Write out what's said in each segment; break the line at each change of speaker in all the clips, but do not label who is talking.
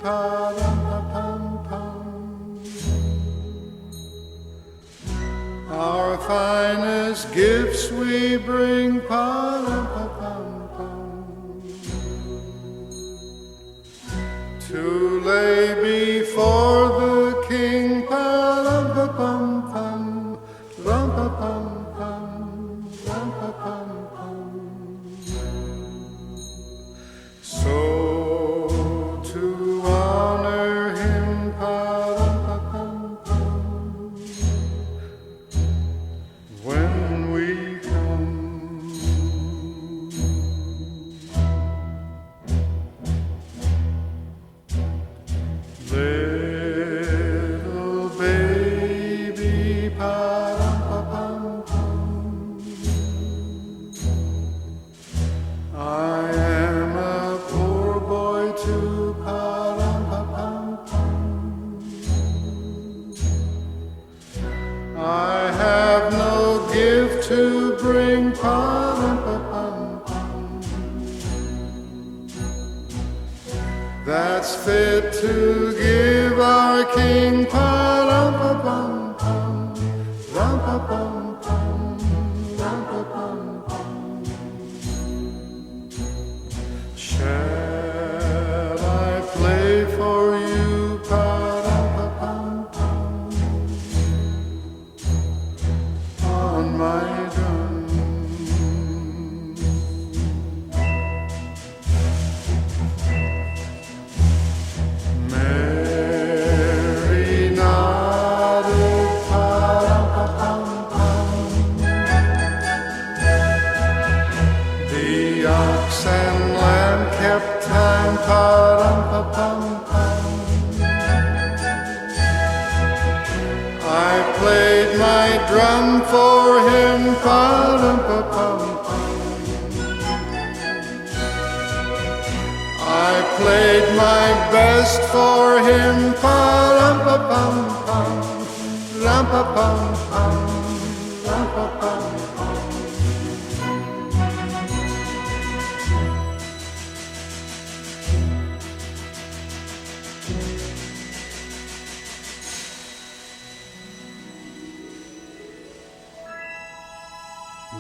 pa-dum-pa-pum-pum. Our finest gifts we bring, pa-dum-pa-pum-pum, to lay before the King, pa-dum-pa-pum-pum, rum-pa-pum-pum, rum-pa-pum-pum. So to honor him, pa-dum-pa-pum-pum, when we come, little baby, pa-dum-pa-pum-pum, I am a poor boy too, pa-dum-pa-pum-pum. I have no gift to bring, pa-dum-pa-pum-pum, that's fit to give our King, pa-dum-pa-pum-pum, rum-pa-pum-pum, rum-pa-pum-pum. Shall I play for you, pa-dum-pa-pum-pum, on my drum? Mary nodded, pa-dum-pa-pum-pum. The ox and lamb kept time, pa-dum-pa-pum-pum. I played my drum for him, pa-dum-pa-pum-pum. I played my best for him, pa-dum-pa-pum-pum, rum-pa-pum-pum, rum-pa-pum-pum.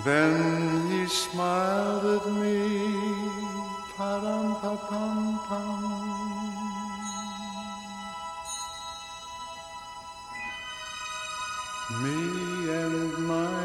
Then he smiled at me, pa-dum-pa-pum-pum. Me and my